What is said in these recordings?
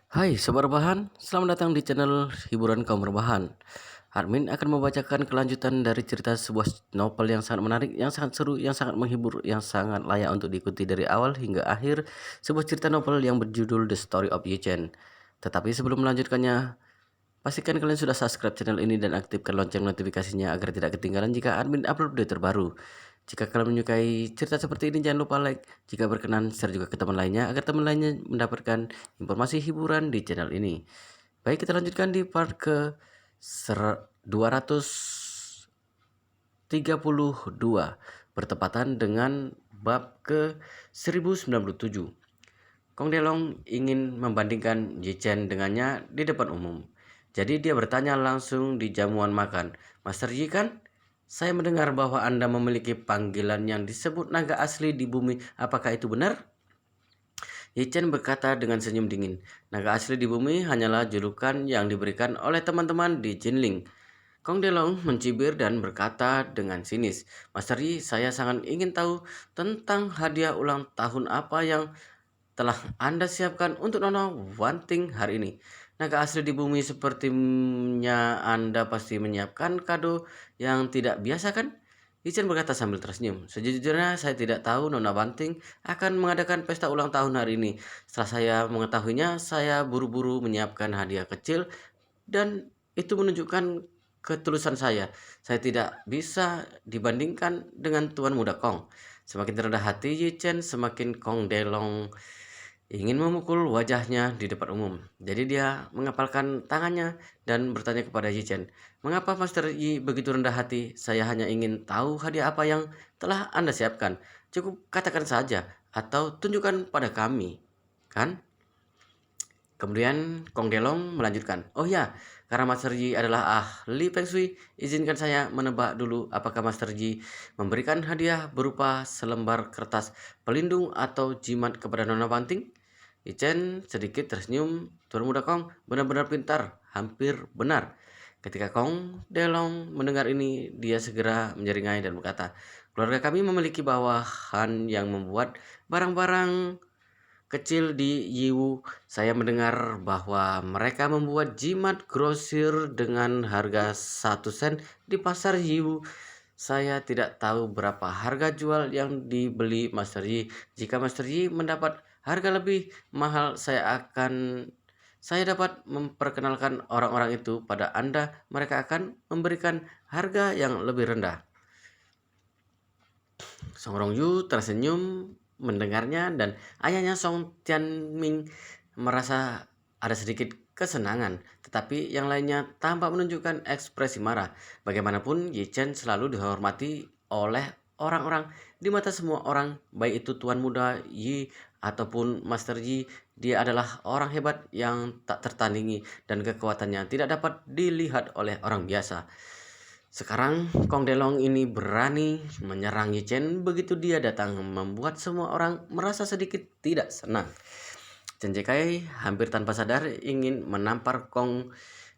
Hai Sobat Rebahan, selamat datang di channel hiburan kaum rebahan. Armin akan membacakan kelanjutan dari cerita sebuah novel yang sangat menarik, yang sangat seru, yang sangat menghibur, yang sangat layak untuk diikuti dari awal hingga akhir. Sebuah cerita novel yang berjudul The Story of Yi Chen. Tetapi sebelum melanjutkannya, pastikan kalian sudah subscribe channel ini dan aktifkan lonceng notifikasinya agar tidak ketinggalan jika admin upload video terbaru. Jika kalian menyukai cerita seperti ini, jangan lupa like. Jika berkenan, share juga ke teman lainnya agar teman lainnya mendapatkan informasi hiburan di channel ini. Baik, kita lanjutkan di part ke 232 bertepatan dengan bab ke 1097. Kong Delong ingin membandingkan Yi Chen dengannya di depan umum. Jadi dia bertanya langsung di jamuan makan. Master Yi kan? Saya mendengar bahwa Anda memiliki panggilan yang disebut naga asli di bumi. Apakah itu benar? Yi Chen berkata dengan senyum dingin. Naga asli di bumi hanyalah julukan yang diberikan oleh teman-teman di Jinling. Kong Delong mencibir dan berkata dengan sinis, Master Yi, saya sangat ingin tahu tentang hadiah ulang tahun apa yang telah Anda siapkan untuk Nona Wanting hari ini. Naga asli di bumi sepertinya Anda pasti menyiapkan kado yang tidak biasa kan? Ichen berkata sambil tersenyum. Sejujurnya saya tidak tahu Nona Wanting akan mengadakan pesta ulang tahun hari ini. Setelah saya mengetahuinya, saya buru-buru menyiapkan hadiah kecil dan itu menunjukkan ketulusan saya. Saya tidak bisa dibandingkan dengan Tuan Muda Kong. Semakin terendah hati Yi Chen, semakin Kong Delong ingin memukul wajahnya di depan umum. Jadi dia mengepalkan tangannya dan bertanya kepada Yi Chen, "Mengapa Master Yi begitu rendah hati? Saya hanya ingin tahu hadiah apa yang telah Anda siapkan. Cukup katakan saja atau tunjukkan pada kami." Kan? Kemudian Kong Delong melanjutkan, "Oh ya, karena Master Yi adalah ahli Feng Shui, izinkan saya menebak dulu apakah Master Yi memberikan hadiah berupa selembar kertas pelindung atau jimat kepada Nona Banting?" Ichen sedikit tersenyum. Tuan Muda Kong benar-benar pintar, hampir benar. Ketika Kong Delong mendengar ini, dia segera menyeringai dan berkata, "Keluarga kami memiliki bawahan yang membuat barang-barang kecil di Yiwu. Saya mendengar bahwa mereka membuat jimat grosir dengan harga 1 sen di pasar Yiwu. Saya tidak tahu berapa harga jual yang dibeli Master Yi. Jika Master Yi mendapat harga lebih mahal, saya dapat memperkenalkan orang-orang itu pada Anda. Mereka akan memberikan harga yang lebih rendah." Song Rongyu tersenyum mendengarnya dan ayahnya Song Tianming merasa ada sedikit kesenangan, tetapi yang lainnya tampak menunjukkan ekspresi marah. Bagaimanapun, Yi Chen selalu dihormati oleh orang-orang. Di mata semua orang, baik itu Tuan Muda Yi ataupun Master Yi, dia adalah orang hebat yang tak tertandingi dan kekuatannya tidak dapat dilihat oleh orang biasa. Sekarang Kong Delong ini berani menyerang Yi Chen. Begitu dia datang membuat semua orang merasa sedikit tidak senang. Chen Jekai hampir tanpa sadar ingin menampar Kong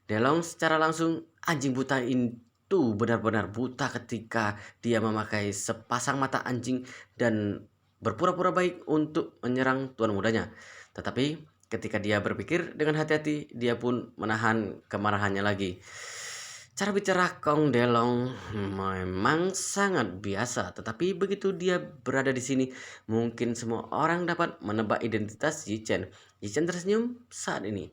Delong secara langsung. Anjing buta itu benar-benar buta ketika dia memakai sepasang mata anjing dan berpura-pura baik untuk menyerang tuan mudanya. Tetapi ketika dia berpikir dengan hati-hati, dia pun menahan kemarahannya lagi. Cara bicara Kong Delong memang sangat biasa, tetapi begitu dia berada di sini, mungkin semua orang dapat menebak identitas Yi Chen. Yi Chen tersenyum saat ini.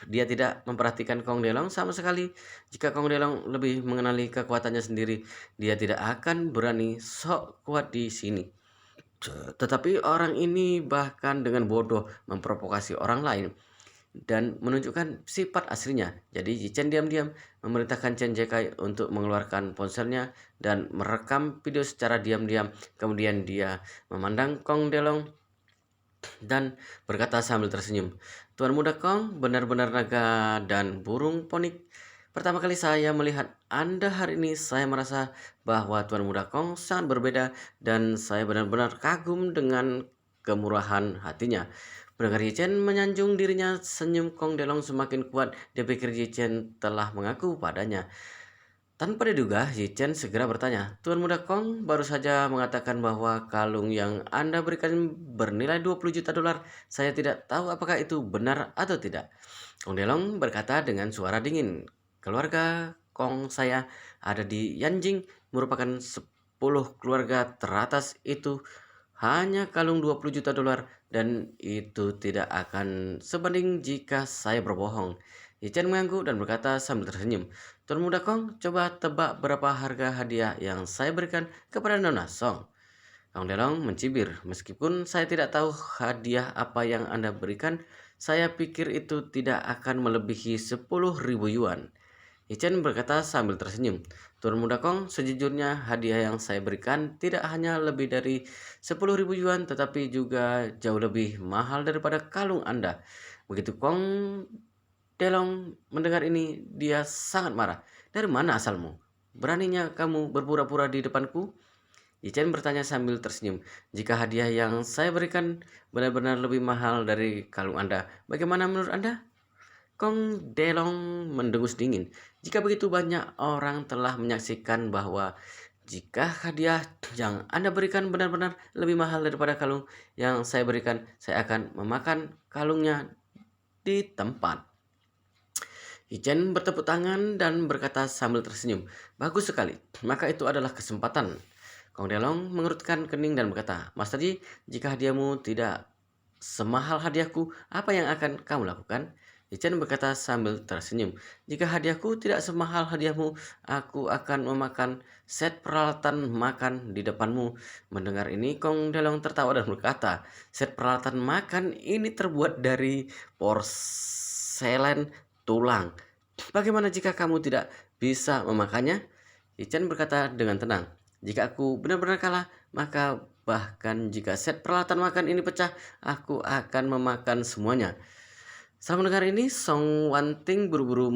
Dia tidak memperhatikan Kong Delong sama sekali. Jika Kong Delong lebih mengenali kekuatannya sendiri, dia tidak akan berani sok kuat di sini. Tetapi orang ini bahkan dengan bodoh memprovokasi orang lain dan menunjukkan sifat aslinya. Jadi Yi Chen diam-diam memerintahkan Chen Jekai untuk mengeluarkan ponselnya dan merekam video secara diam-diam. Kemudian dia memandang Kong Delong dan berkata sambil tersenyum, "Tuan Muda Kong benar-benar naga dan burung ponik. Pertama kali saya melihat Anda hari ini, saya merasa bahwa Tuan Muda Kong sangat berbeda dan saya benar-benar kagum dengan kemurahan hatinya." Mendengar Yi Chen menyanjung dirinya, senyum Kong Delong semakin kuat. Dia pikir Yi Chen telah mengaku padanya. Tanpa diduga, Yichen segera bertanya, "Tuan Muda Kong baru saja mengatakan bahwa kalung yang Anda berikan bernilai 20 juta dolar. Saya tidak tahu apakah itu benar atau tidak." Kong Delong berkata dengan suara dingin, "Keluarga Kong saya ada di Yanjing, merupakan 10 keluarga teratas itu. Hanya kalung 20 juta dolar dan itu tidak akan sebanding jika saya berbohong." Yichen mengangguk dan berkata sambil tersenyum, "Tuan Muda Kong, coba tebak berapa harga hadiah yang saya berikan kepada Nona Song." Kang Delong mencibir, "Meskipun saya tidak tahu hadiah apa yang Anda berikan, saya pikir itu tidak akan melebihi 10.000 yuan." Yichen berkata sambil tersenyum, "Tuan Muda Kong, sejujurnya hadiah yang saya berikan tidak hanya lebih dari 10.000 yuan, tetapi juga jauh lebih mahal daripada kalung Anda." Begitu Kong Delong mendengar ini, dia sangat marah. "Dari mana asalmu? Beraninya kamu berpura-pura di depanku?" Yichen bertanya sambil tersenyum, "Jika hadiah yang saya berikan benar-benar lebih mahal dari kalung Anda, bagaimana menurut Anda?" Kong Delong mendengus dingin. "Jika begitu banyak orang telah menyaksikan bahwa jika hadiah yang Anda berikan benar-benar lebih mahal daripada kalung yang saya berikan, saya akan memakan kalungnya di tempat." Yichen bertepuk tangan dan berkata sambil tersenyum, "Bagus sekali, maka itu adalah kesempatan." Kong Delong mengerutkan kening dan berkata, "Master Yi, jika hadiahmu tidak semahal hadiahku, apa yang akan kamu lakukan?" Yichen berkata sambil tersenyum, "Jika hadiahku tidak semahal hadiahmu, aku akan memakan set peralatan makan di depanmu." Mendengar ini, Kong Delong tertawa dan berkata, "Set peralatan makan ini terbuat dari porselen tulang. Bagaimana jika kamu tidak bisa memakannya?" Yichen berkata dengan tenang, "Jika aku benar-benar kalah, maka bahkan jika set peralatan makan ini pecah, aku akan memakan semuanya." Setelah mendengar ini, Song Wanting buru-buru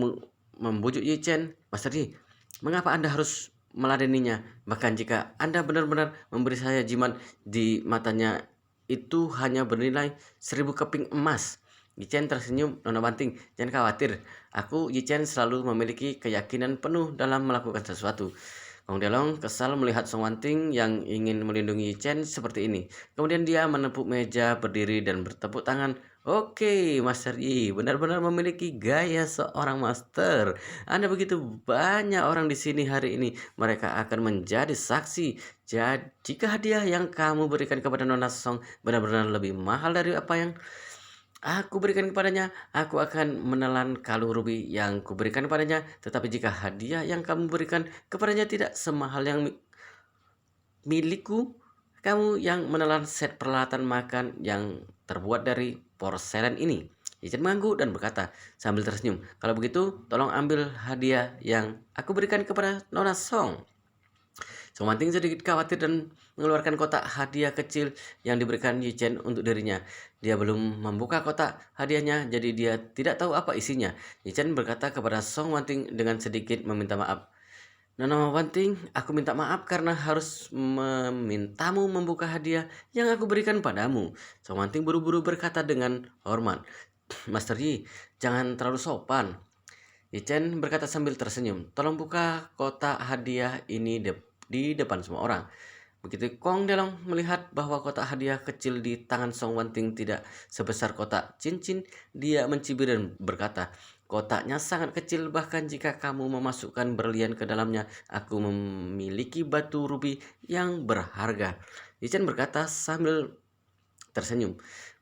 membujuk Yichen, "Master Yi, mengapa Anda harus meladeninya? Bahkan jika Anda benar-benar memberi saya jimat di matanya, itu hanya bernilai 1000 keping emas." Yichen tersenyum, "Nona Wanting, jangan khawatir. Aku, Yichen, selalu memiliki keyakinan penuh dalam melakukan sesuatu." Kong Delong kesal melihat Song Wanting yang ingin melindungi Yichen seperti ini. Kemudian dia menepuk meja, berdiri, dan bertepuk tangan. "Oke, Master Yi, benar-benar memiliki gaya seorang master. Anda begitu banyak orang di sini hari ini. Mereka akan menjadi saksi. Jadi, jika hadiah yang kamu berikan kepada Nona Song benar-benar lebih mahal dari apa yang aku berikan kepadanya, aku akan menelan kalung rubi yang kuberikan kepadanya. Tetapi jika hadiah yang kamu berikan kepadanya tidak semahal yang milikku, kamu yang menelan set peralatan makan yang terbuat dari porselen ini." Yichen mengangguk dan berkata sambil tersenyum, "Kalau begitu, tolong ambil hadiah yang aku berikan kepada Nona Song." Song Wanting sedikit khawatir dan mengeluarkan kotak hadiah kecil yang diberikan Yichen untuk dirinya. Dia belum membuka kotak hadiahnya, jadi dia tidak tahu apa isinya. Yichen berkata kepada Song Wanting dengan sedikit meminta maaf, "Nona Wanting, aku minta maaf karena harus memintamu membuka hadiah yang aku berikan padamu." Song Wanting buru-buru berkata dengan hormat, "Master Yi, jangan terlalu sopan." Yichen berkata sambil tersenyum, "Tolong buka kotak hadiah ini di depan semua orang." Begitu Kong Delong melihat bahwa kotak hadiah kecil di tangan Song Wanting tidak sebesar kotak cincin, dia mencibir dan berkata, "Kotaknya sangat kecil, bahkan jika kamu memasukkan berlian ke dalamnya, aku memiliki batu rubi yang berharga." Yichen berkata sambil tersenyum,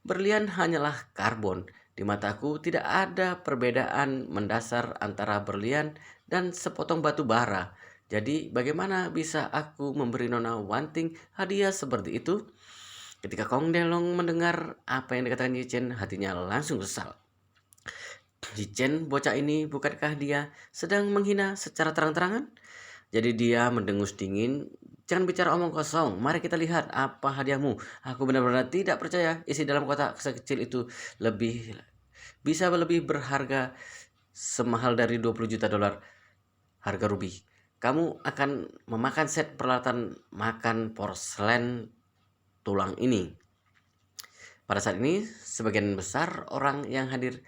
"Berlian hanyalah karbon. Di mataku tidak ada perbedaan mendasar antara berlian dan sepotong batu bara. Jadi bagaimana bisa aku memberi Nona Wanting hadiah seperti itu?" Ketika Kong Delong mendengar apa yang dikatakan Yichen, hatinya langsung kesal. "Yichen, bocah ini, bukankah dia sedang menghina secara terang-terangan?" Jadi dia mendengus dingin, "Jangan bicara omong kosong, mari kita lihat apa hadiahmu. Aku benar-benar tidak percaya isi dalam kotak sekecil itu bisa lebih berharga semahal dari 20 juta dolar harga rubi. Kamu akan memakan set peralatan makan porselen tulang ini." Pada saat ini, sebagian besar orang yang hadir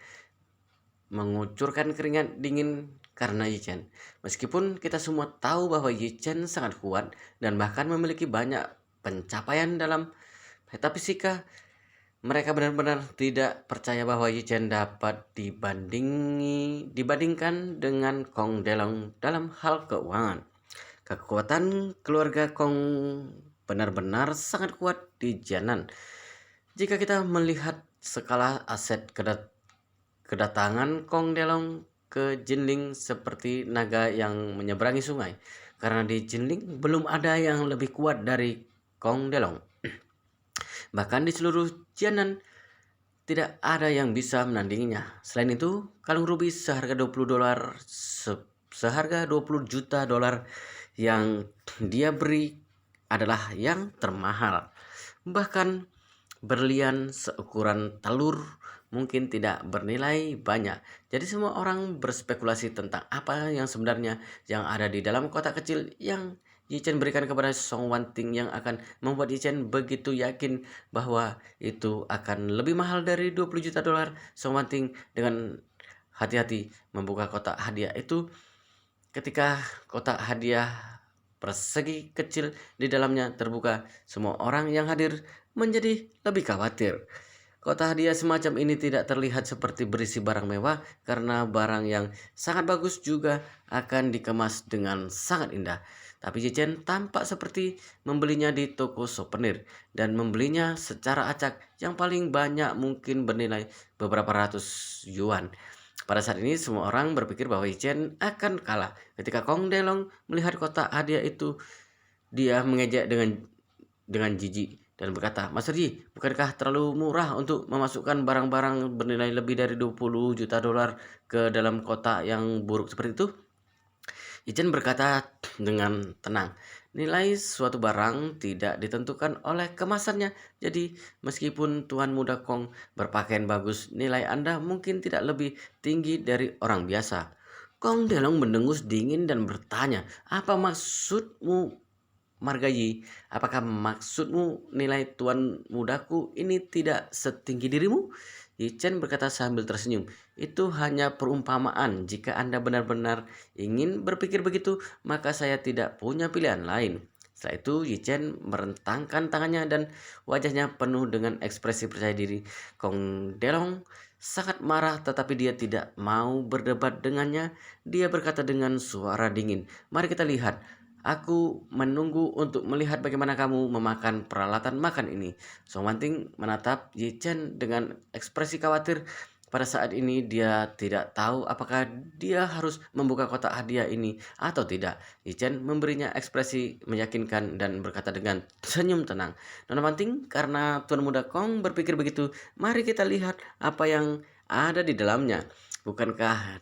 mengucurkan keringat dingin karena Yi Chen. Meskipun kita semua tahu bahwa Yi Chen sangat kuat dan bahkan memiliki banyak pencapaian dalam metafisika, mereka benar-benar tidak percaya bahwa Yi Chen dapat dibandingkan dengan Kong Delong dalam hal keuangan. Kekuatan keluarga Kong benar-benar sangat kuat di Jianan. Jika kita melihat skala aset kedatangan Kong Delong ke Jinling seperti naga yang menyeberangi sungai, karena di Jinling belum ada yang lebih kuat dari Kong Delong. Bahkan di seluruh Jianan tidak ada yang bisa menandinginya. Selain itu, kalung ruby seharga seharga 20 juta dolar yang dia beri adalah yang termahal. Bahkan berlian seukuran telur mungkin tidak bernilai banyak. Jadi semua orang berspekulasi tentang apa yang sebenarnya yang ada di dalam kotak kecil yang Yi Chen berikan kepada Song Wanting, yang akan membuat Yi Chen begitu yakin bahwa itu akan lebih mahal dari 20 juta dolar. Song Wanting dengan hati-hati membuka kotak hadiah itu. Ketika kotak hadiah persegi kecil di dalamnya terbuka, semua orang yang hadir menjadi lebih khawatir. Kotak hadiah semacam ini tidak terlihat seperti berisi barang mewah, karena barang yang sangat bagus juga akan dikemas dengan sangat indah. Tapi Yi Chen tampak seperti membelinya di toko souvenir dan membelinya secara acak, yang paling banyak mungkin bernilai beberapa ratus yuan. Pada saat ini semua orang berpikir bahwa Yi Chen akan kalah. Ketika Kong Delong melihat kotak hadiah itu, dia mengejek dengan jijik dan berkata, "Master Yi, bukankah terlalu murah untuk memasukkan barang-barang bernilai lebih dari 20 juta dolar ke dalam kotak yang buruk seperti itu?" Yi Chen berkata dengan tenang, "Nilai suatu barang tidak ditentukan oleh kemasannya. Jadi meskipun Tuan Muda Kong berpakaian bagus, nilai Anda mungkin tidak lebih tinggi dari orang biasa." Kong Delong mendengus dingin dan bertanya, "Apa maksudmu, Marga Yi? Apakah maksudmu nilai Tuan Mudaku ini tidak setinggi dirimu?" Yi Chen berkata sambil tersenyum, "Itu hanya perumpamaan. Jika Anda benar-benar ingin berpikir begitu, maka saya tidak punya pilihan lain." Setelah itu Yi Chen merentangkan tangannya dan wajahnya penuh dengan ekspresi percaya diri. Kong Delong sangat marah, tetapi dia tidak mau berdebat dengannya. Dia berkata dengan suara dingin, "Mari kita lihat. Aku menunggu untuk melihat bagaimana kamu memakan peralatan makan ini." Song Wanting menatap Yi Chen dengan ekspresi khawatir. Pada saat ini dia tidak tahu apakah dia harus membuka kotak hadiah ini atau tidak. Yi Chen memberinya ekspresi meyakinkan dan berkata dengan senyum tenang, "Nona Wanting, karena Tuan Muda Kong berpikir begitu, mari kita lihat apa yang ada di dalamnya. Bukalah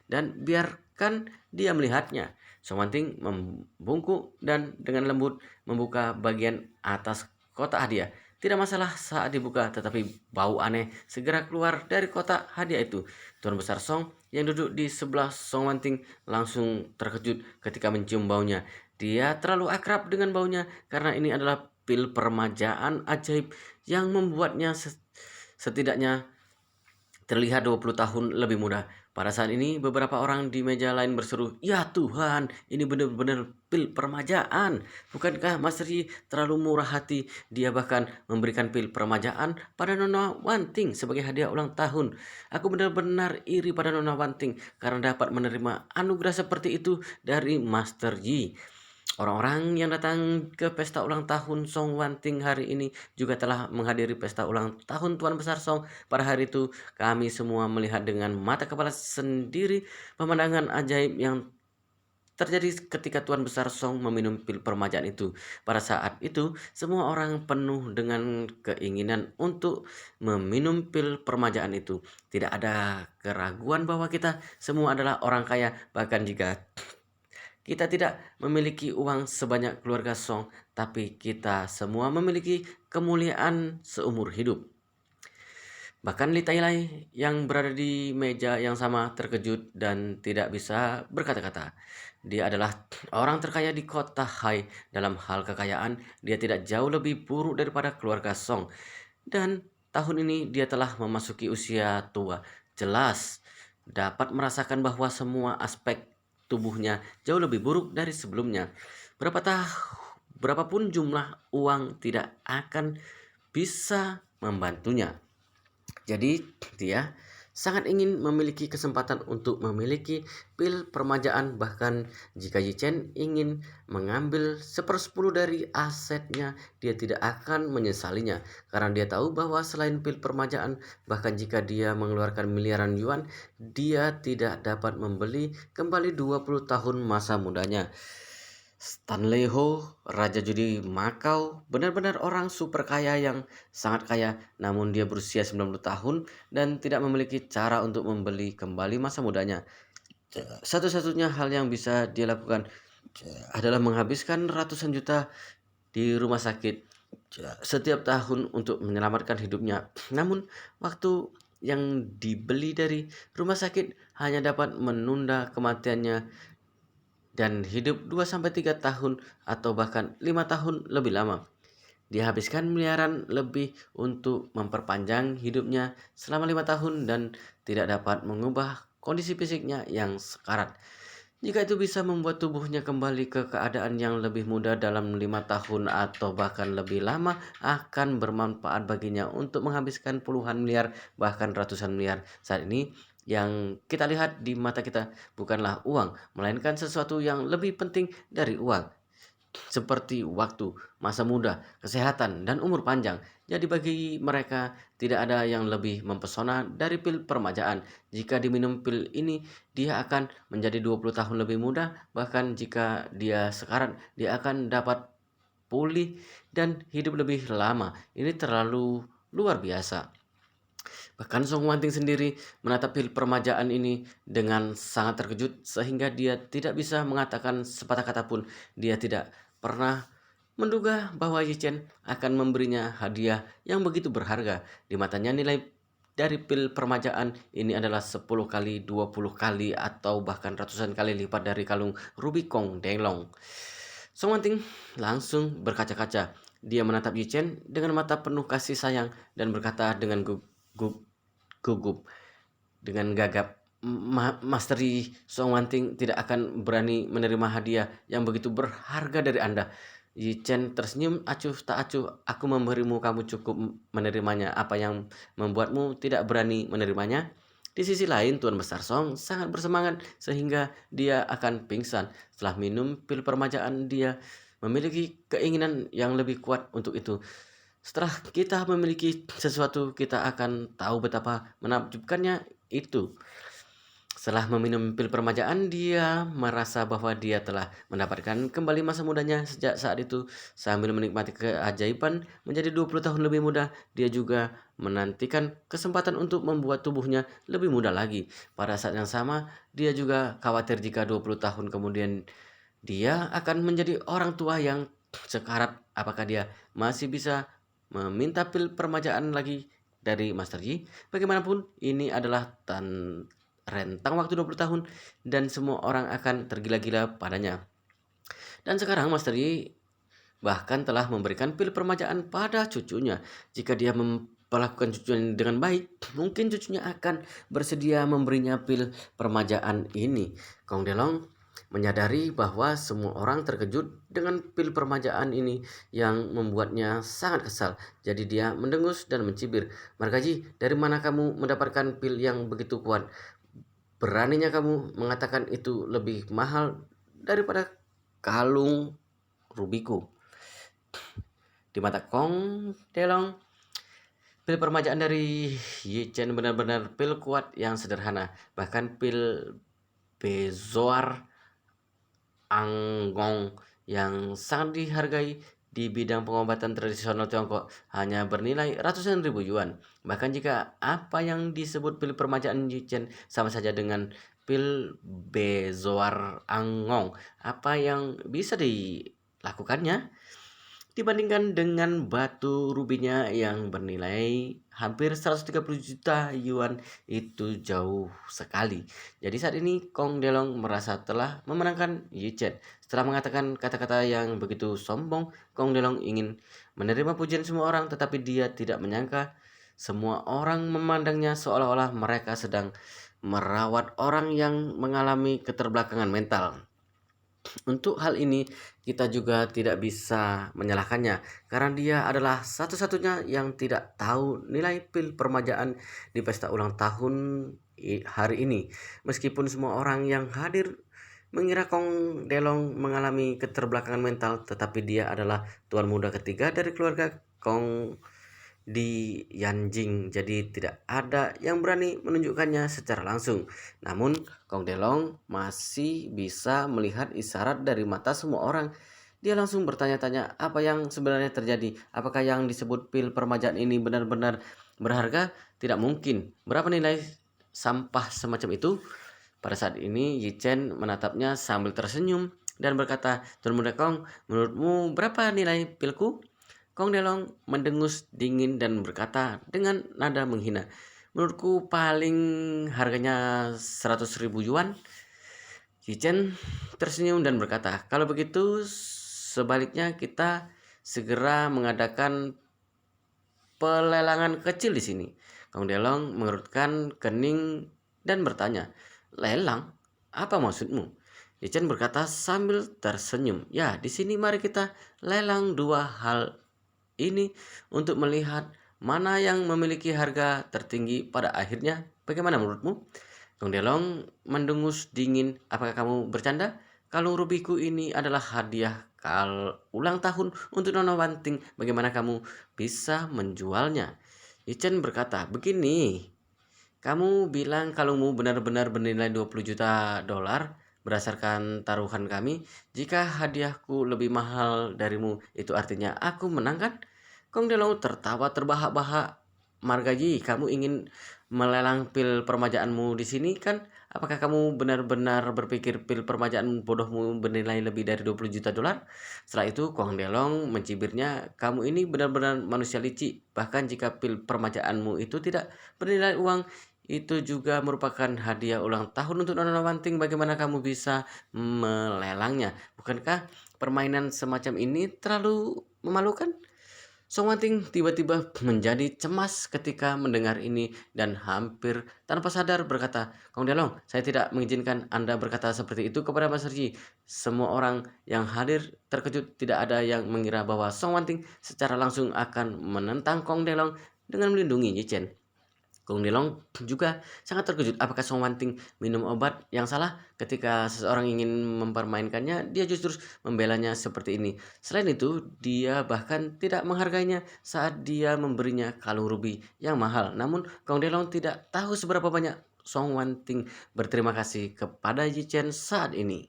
dan biarkan dia melihatnya." Song Wanting membungkuk dan dengan lembut membuka bagian atas kotak hadiah. Tidak masalah saat dibuka, tetapi bau aneh segera keluar dari kotak hadiah itu. Tuan Besar Song yang duduk di sebelah Song Wanting langsung terkejut ketika mencium baunya. Dia terlalu akrab dengan baunya karena ini adalah pil permajaan ajaib yang membuatnya setidaknya terlihat 20 tahun lebih muda. Pada saat ini beberapa orang di meja lain berseru, "Ya Tuhan, ini benar-benar pil permajaan. Bukankah Master Yi terlalu murah hati? Dia bahkan memberikan pil permajaan pada Nona Wanting sebagai hadiah ulang tahun. Aku benar-benar iri pada Nona Wanting karena dapat menerima anugerah seperti itu dari Master Yi." Orang-orang yang datang ke pesta ulang tahun Song Wanting hari ini juga telah menghadiri pesta ulang tahun Tuan Besar Song. Pada hari itu, kami semua melihat dengan mata kepala sendiri pemandangan ajaib yang terjadi ketika Tuan Besar Song meminum pil permajaan itu. Pada saat itu, semua orang penuh dengan keinginan untuk meminum pil permajaan itu. Tidak ada keraguan bahwa kita semua adalah orang kaya, bahkan jika kita tidak memiliki uang sebanyak keluarga Song, tapi kita semua memiliki kemuliaan seumur hidup. Bahkan Li Tailai yang berada di meja yang sama terkejut dan tidak bisa berkata-kata. Dia adalah orang terkaya di kota Hai. Dalam hal kekayaan, dia tidak jauh lebih buruk daripada keluarga Song. Dan tahun ini dia telah memasuki usia tua. Jelas, dapat merasakan bahwa semua aspek tubuhnya jauh lebih buruk dari sebelumnya. Berapapun jumlah uang tidak akan bisa membantunya. Jadi dia sangat ingin memiliki kesempatan untuk memiliki pil permajaan, bahkan jika Yichen ingin mengambil 1/10 dari asetnya, dia tidak akan menyesalinya karena dia tahu bahwa selain pil permajaan, bahkan jika dia mengeluarkan miliaran yuan, dia tidak dapat membeli kembali 20 tahun masa mudanya. Stanley Ho, Raja Judi Macau, benar-benar orang super kaya yang sangat kaya, namun dia berusia 90 tahun dan tidak memiliki cara untuk membeli kembali masa mudanya. Satu-satunya hal yang bisa dia lakukan adalah menghabiskan ratusan juta di rumah sakit setiap tahun untuk menyelamatkan hidupnya. Namun, waktu yang dibeli dari rumah sakit hanya dapat menunda kematiannya dan hidup 2 sampai 3 tahun atau bahkan 5 tahun lebih lama. Dia habiskan miliaran lebih untuk memperpanjang hidupnya selama 5 tahun dan tidak dapat mengubah kondisi fisiknya yang sekarat. Jika itu bisa membuat tubuhnya kembali ke keadaan yang lebih mudah dalam 5 tahun atau bahkan lebih lama, akan bermanfaat baginya untuk menghabiskan puluhan miliar bahkan ratusan miliar. Saat ini yang kita lihat di mata kita bukanlah uang, melainkan sesuatu yang lebih penting dari uang, seperti waktu, masa muda, kesehatan, dan umur panjang. Jadi bagi mereka tidak ada yang lebih mempesona dari pil permajaan. Jika diminum pil ini, dia akan menjadi 20 tahun lebih muda, bahkan jika dia sekarat, dia akan dapat pulih dan hidup lebih lama. Ini terlalu luar biasa. Bahkan Song Wanting sendiri menatap pil permajaan ini dengan sangat terkejut sehingga dia tidak bisa mengatakan sepatah kata pun. Dia tidak pernah menduga bahwa Yi Chen akan memberinya hadiah yang begitu berharga. Di matanya nilai dari pil permajaan ini adalah 10 kali, 20 kali, atau bahkan ratusan kali lipat dari kalung ruby Kong Denglong. Song Wanting langsung berkaca-kaca. Dia menatap Yi Chen dengan mata penuh kasih sayang dan berkata dengan gugup, dengan gagap, Master Yi, Song Wanting tidak akan berani menerima hadiah yang begitu berharga dari Anda. Yi Chen tersenyum acuh tak acuh. Aku memberimu, kamu cukup menerimanya. Apa yang membuatmu tidak berani menerimanya? Di sisi lain, Tuan Besar Song sangat bersemangat sehingga dia akan pingsan. Setelah minum pil permajaan, dia memiliki keinginan yang lebih kuat untuk itu. Setelah kita memiliki sesuatu, kita akan tahu betapa menakjubkannya itu. Setelah meminum pil permajaan, dia merasa bahwa dia telah mendapatkan kembali masa mudanya sejak saat itu. Sambil menikmati keajaiban menjadi 20 tahun lebih muda, dia juga menantikan kesempatan untuk membuat tubuhnya lebih muda lagi. Pada saat yang sama, dia juga khawatir jika 20 tahun kemudian dia akan menjadi orang tua yang sekarat. Apakah dia masih bisa meminta pil permajaan lagi dari Master Yi? Bagaimanapun, ini adalah rentang waktu 20 tahun dan semua orang akan tergila-gila padanya. Dan sekarang Master Yi bahkan telah memberikan pil permajaan pada cucunya. Jika dia memperlakukan cucunya dengan baik, mungkin cucunya akan bersedia memberinya pil permajaan ini. Kong Delong menyadari bahwa semua orang terkejut dengan pil permajaan ini yang membuatnya sangat kesal. Jadi dia mendengus dan mencibir. Margaji, dari mana kamu mendapatkan pil yang begitu kuat? Beraninya kamu mengatakan itu lebih mahal daripada kalung rubiku. Di mata Kong Delong, pil permajaan dari Yi Chen benar-benar pil kuat yang sederhana. Bahkan pil Bezoar Anggong yang sangat dihargai di bidang pengobatan tradisional Tiongkok hanya bernilai ratusan ribu yuan. Bahkan jika apa yang disebut pil permajaan Yi Chen sama saja dengan pil Bezoar Anggong, apa yang bisa dilakukannya? Dibandingkan dengan batu rubinya yang bernilai hampir 130 juta yuan, itu jauh sekali. Jadi saat ini Kong Delong merasa telah memenangkan Yi Chen. Setelah mengatakan kata-kata yang begitu sombong, Kong Delong ingin menerima pujian semua orang, tetapi dia tidak menyangka semua orang memandangnya seolah-olah mereka sedang merawat orang yang mengalami keterbelakangan mental. Untuk hal ini kita juga tidak bisa menyalahkannya karena dia adalah satu-satunya yang tidak tahu nilai pil permajaan di pesta ulang tahun hari ini. Meskipun semua orang yang hadir mengira Kong Delong mengalami keterbelakangan mental, tetapi dia adalah tuan muda ketiga dari keluarga Kong di Yanjing, jadi tidak ada yang berani menunjukkannya secara langsung. Namun, Kong Delong masih bisa melihat isyarat dari mata semua orang. Dia langsung bertanya-tanya apa yang sebenarnya terjadi. Apakah yang disebut pil permajaan ini benar-benar berharga? Tidak mungkin. Berapa nilai sampah semacam itu? Pada saat ini, Yi Chen menatapnya sambil tersenyum dan berkata, Tuan Muda Kong, menurutmu berapa nilai pilku? Kong Delong mendengus dingin dan berkata dengan nada menghina, menurutku paling harganya 100.000 yuan. Yi Chen tersenyum dan berkata, kalau begitu sebaliknya kita segera mengadakan pelelangan kecil di sini. Kong Delong mengerutkan kening dan bertanya, lelang? Apa maksudmu? Yi Chen berkata sambil tersenyum, ya di sini mari kita lelang dua hal ini untuk melihat mana yang memiliki harga tertinggi pada akhirnya. Bagaimana menurutmu? Kong Delong mendengus dingin. Apakah kamu bercanda? Kalung rubiku ini adalah hadiah ulang tahun untuk Nona Wanting. Bagaimana kamu bisa menjualnya? Yi Chen berkata, begini, kamu bilang kalungmu benar-benar bernilai 20 juta dolar berdasarkan taruhan kami. Jika hadiahku lebih mahal darimu, itu artinya aku menang kan? Kong Delong tertawa terbahak-bahak. Margaji, kamu ingin melelang pil permajaanmu di sini kan? Apakah kamu benar-benar berpikir pil permajaan bodohmu bernilai lebih dari 20 juta dolar? Setelah itu, Kong Delong mencibirnya, kamu ini benar-benar manusia licik. Bahkan jika pil permajaanmu itu tidak bernilai uang, itu juga merupakan hadiah ulang tahun untuk Nona Wanting. Bagaimana kamu bisa melelangnya? Bukankah permainan semacam ini terlalu memalukan? Song Wanting tiba-tiba menjadi cemas ketika mendengar ini dan hampir tanpa sadar berkata, Kong Delong, saya tidak mengizinkan Anda berkata seperti itu kepada Mas Sergi. Semua orang yang hadir terkejut, tidak ada yang mengira bahwa Song Wanting secara langsung akan menentang Kong Delong dengan melindungi Yi Chen. Kong Delong juga sangat terkejut. Apakah Song Wanting minum obat yang salah? Ketika seseorang ingin mempermainkannya, dia justru membelanya seperti ini. Selain itu, dia bahkan tidak menghargainya saat dia memberinya kalung rubi yang mahal. Namun, Kong Delong tidak tahu seberapa banyak Song Wanting berterima kasih kepada Yi Chen saat ini.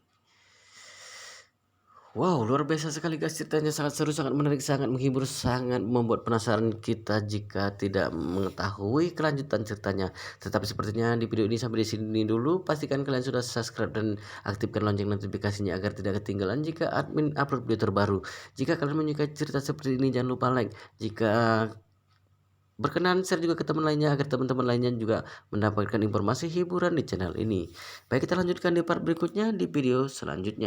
Wow, luar biasa sekali guys, ceritanya sangat seru, sangat menarik, sangat menghibur, sangat membuat penasaran kita jika tidak mengetahui kelanjutan ceritanya. Tetapi sepertinya di video ini sampai di sini dulu. Pastikan kalian sudah subscribe dan aktifkan lonceng notifikasinya agar tidak ketinggalan jika admin upload video terbaru. Jika kalian menyukai cerita seperti ini, jangan lupa like. Jika berkenan, share juga ke teman lainnya agar teman-teman lainnya juga mendapatkan informasi hiburan di channel ini. Baik, kita lanjutkan di part berikutnya di video selanjutnya.